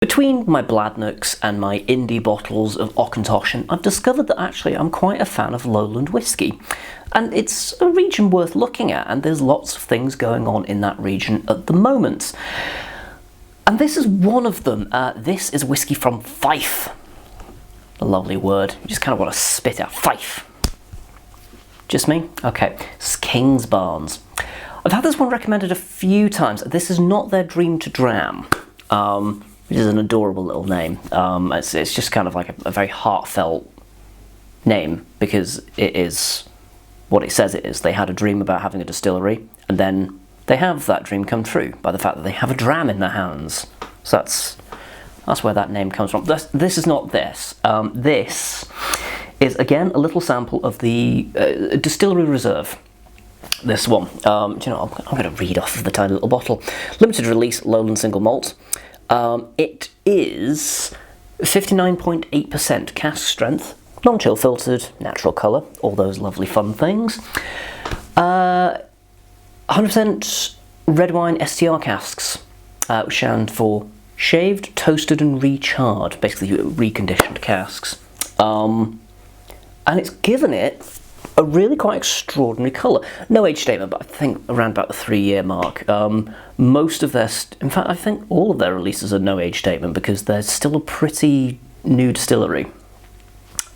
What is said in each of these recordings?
Between my Bladnooks and my indie bottles of Auchentoshan, I've discovered that actually I'm quite a fan of Lowland Whisky. And it's a region worth looking at, and there's lots of things going on in that region at the moment. And this is one of them. This is whiskey from Fife. A lovely word. You just kind of want to spit out. Fife. Just me? Okay. It's Kingsbarns. I've had this one recommended a few times. This is not their Dream to Dram, which is an adorable little name. It's just kind of like a very heartfelt name, because it is what it says it is. They had a dream about having a distillery, and then they have that dream come true by the fact that they have a dram in their hands. So that's where that name comes from. This is not this. This is, again, a little sample of the Distillery Reserve. This one. Do you know, I'm going to read off of the tiny little bottle. Limited release Lowland single malt. It is 59.8% cask strength, non-chill filtered, natural colour, all those lovely fun things. 100% red wine STR casks, which stand for shaved, toasted and recharred, basically reconditioned casks. And it's given it a really quite extraordinary colour. No age statement, but I think around about the 3-year mark. Most of their, in fact, I think all of their releases are no age statement, because they're still a pretty new distillery.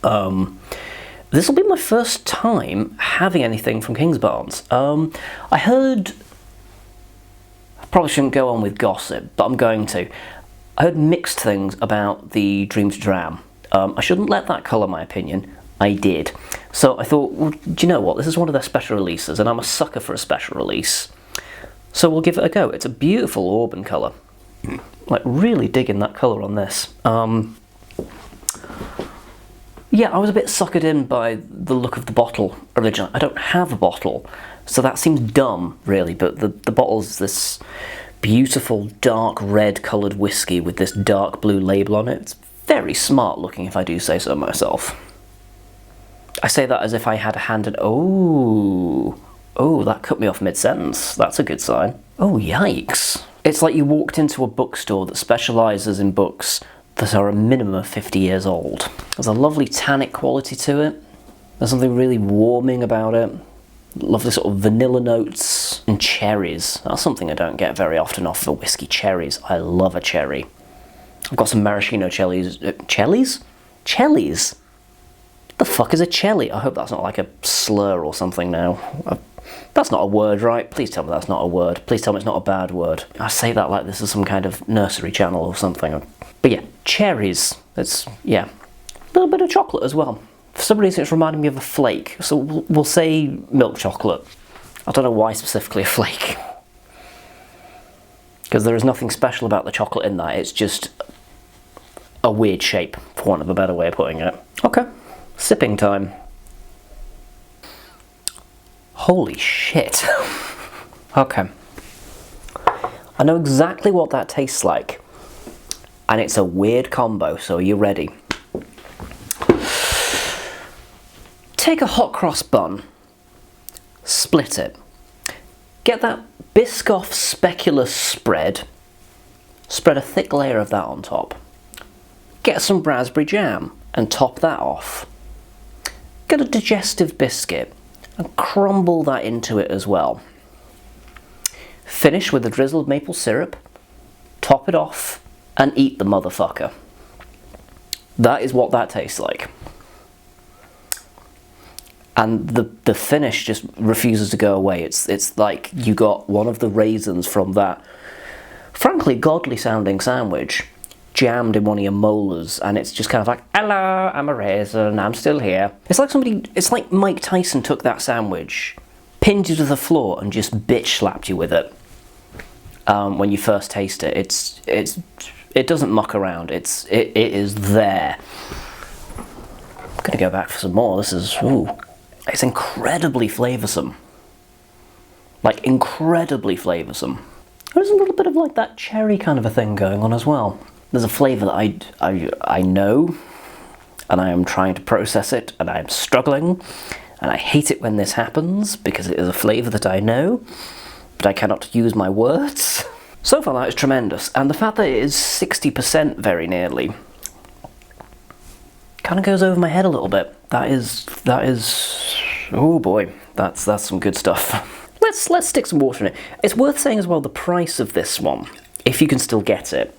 This will be my first time having anything from Kingsbarns. I heard, I probably shouldn't go on with gossip, but I'm going to. I heard mixed things about the Dream to Dram. I shouldn't let that colour my opinion. I did. So I thought, well, do you know what? This is one of their special releases, and I'm a sucker for a special release. So we'll give it a go. It's a beautiful auburn colour. Like, really digging that colour on this. Yeah, I was a bit suckered in by the look of the bottle originally. I don't have a bottle, so that seems dumb, really, but the bottle's this beautiful dark red coloured whiskey with this dark blue label on it. It's very smart looking, if I do say so myself. I say that as if I had a hand in... Oh, that cut me off mid-sentence. That's a good sign. Oh, yikes. It's like you walked into a bookstore that specialises in books that are a minimum of 50 years old. There's a lovely tannic quality to it. There's something really warming about it. Lovely sort of vanilla notes and cherries. That's something I don't get very often off of a whiskey. Cherries. I love a cherry. I've got some maraschino cherries. Cherries? The fuck is a chelly? I hope that's not like a slur or something now. That's not a word, right? Please tell me that's not a word. Please tell me it's not a bad word. I say that like this is some kind of nursery channel or something. But yeah, cherries. It's, yeah, a little bit of chocolate as well. For some reason it's reminding me of a flake, so we'll say milk chocolate. I don't know why specifically a flake. Because there is nothing special about the chocolate in that. It's just a weird shape, for want of a better way of putting it. Okay. Sipping time. Holy shit. Okay. I know exactly what that tastes like. And it's a weird combo, so are you ready? Take a hot cross bun. Split it. Get that Biscoff speculoos spread. Spread a thick layer of that on top. Get some raspberry jam and top that off. Get a digestive biscuit and crumble that into it as well. Finish with a drizzled maple syrup, top it off, and eat the motherfucker. That is what that tastes like. And the finish just refuses to go away. It's like you got one of the raisins from that, frankly, godly sounding sandwich jammed in one of your molars, and it's just kind of like, hello, I'm a raisin, I'm still here. It's like Mike Tyson took that sandwich, pinned you to the floor, and just bitch slapped you with it. When you first taste it, it doesn't muck around. It is there. I'm gonna go back for some more. This is, ooh, it's incredibly flavoursome. Like, incredibly flavoursome. There's a little bit of like that cherry kind of a thing going on as well. There's a flavour that I know, and I am trying to process it, and I am struggling, and I hate it when this happens, because it is a flavour that I know, but I cannot use my words. So far that is tremendous, and the fact that it is 60% very nearly kind of goes over my head a little bit. That is, oh boy, that's some good stuff. Let's stick some water in it. It's worth saying as well, the price of this one, if you can still get it,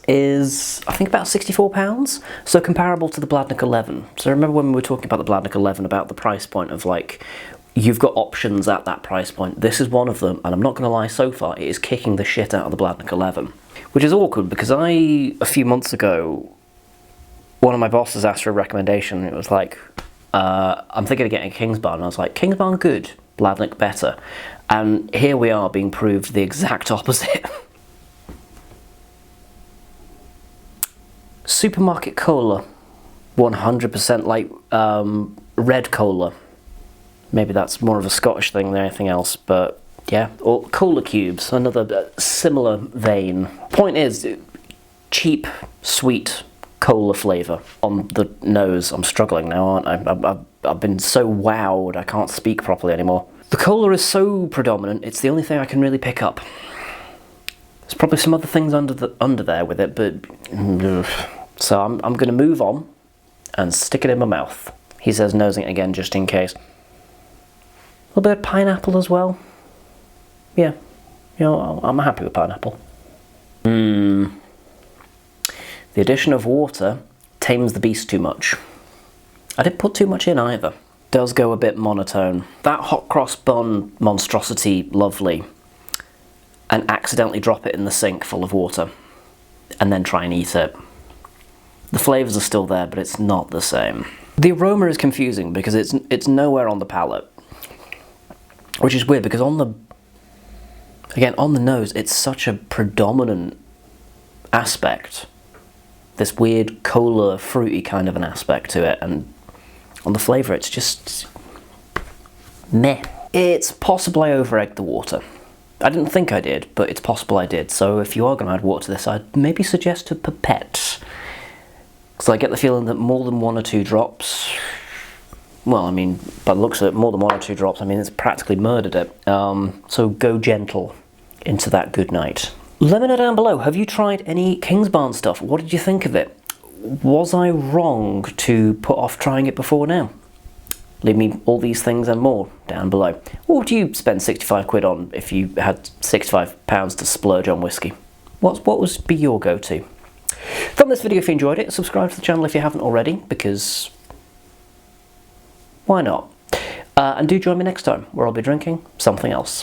is I think about £64, so comparable to the Bladnoch 11. So remember when we were talking about the Bladnoch 11, about the price point of like, you've got options at that price point. This is one of them, and I'm not going to lie, so far it is kicking the shit out of the Bladnoch 11, which is awkward because a few months ago, one of my bosses asked for a recommendation. It was like, I'm thinking of getting a Kingsbarn, and I was like, Kingsbarn good, Bladnoch better, and here we are being proved the exact opposite. Supermarket cola, 100% like red cola. Maybe that's more of a Scottish thing than anything else, but yeah. Or cola cubes, another similar vein. Point is, cheap, sweet cola flavour on the nose. I'm struggling now, aren't I? I've been so wowed I can't speak properly anymore. The cola is so predominant, it's the only thing I can really pick up. There's probably some other things under there with it, but so I'm going to move on and stick it in my mouth. He says nosing it again just in case. A little bit of pineapple as well. Yeah, you know, I'm happy with pineapple. The addition of water tames the beast too much. I didn't put too much in either. Does go a bit monotone. That hot cross bun monstrosity, lovely. And accidentally drop it in the sink full of water and then try and eat it. The flavours are still there, but it's not the same. The aroma is confusing because it's nowhere on the palate, which is weird because on the nose it's such a predominant aspect, this weird cola fruity kind of an aspect to it, and on the flavour it's just meh. It's possible I over-egged the water. I didn't think I did, but it's possible I did. So if you are going to add water to this, I'd maybe suggest a pipette. Because I get the feeling that more than 1 or 2 drops, well, I mean, by the looks of it, more than 1 or 2 drops, I mean, it's practically murdered it. So go gentle into that good night. Let me know down below, have you tried any Kingsbarn stuff? What did you think of it? Was I wrong to put off trying it before now? Leave me all these things and more down below. What would you spend 65 quid on if you had 65 pounds to splurge on whiskey? What would be your go-to? Thumb this video if you enjoyed it. Subscribe to the channel if you haven't already, because why not? And do join me next time, where I'll be drinking something else.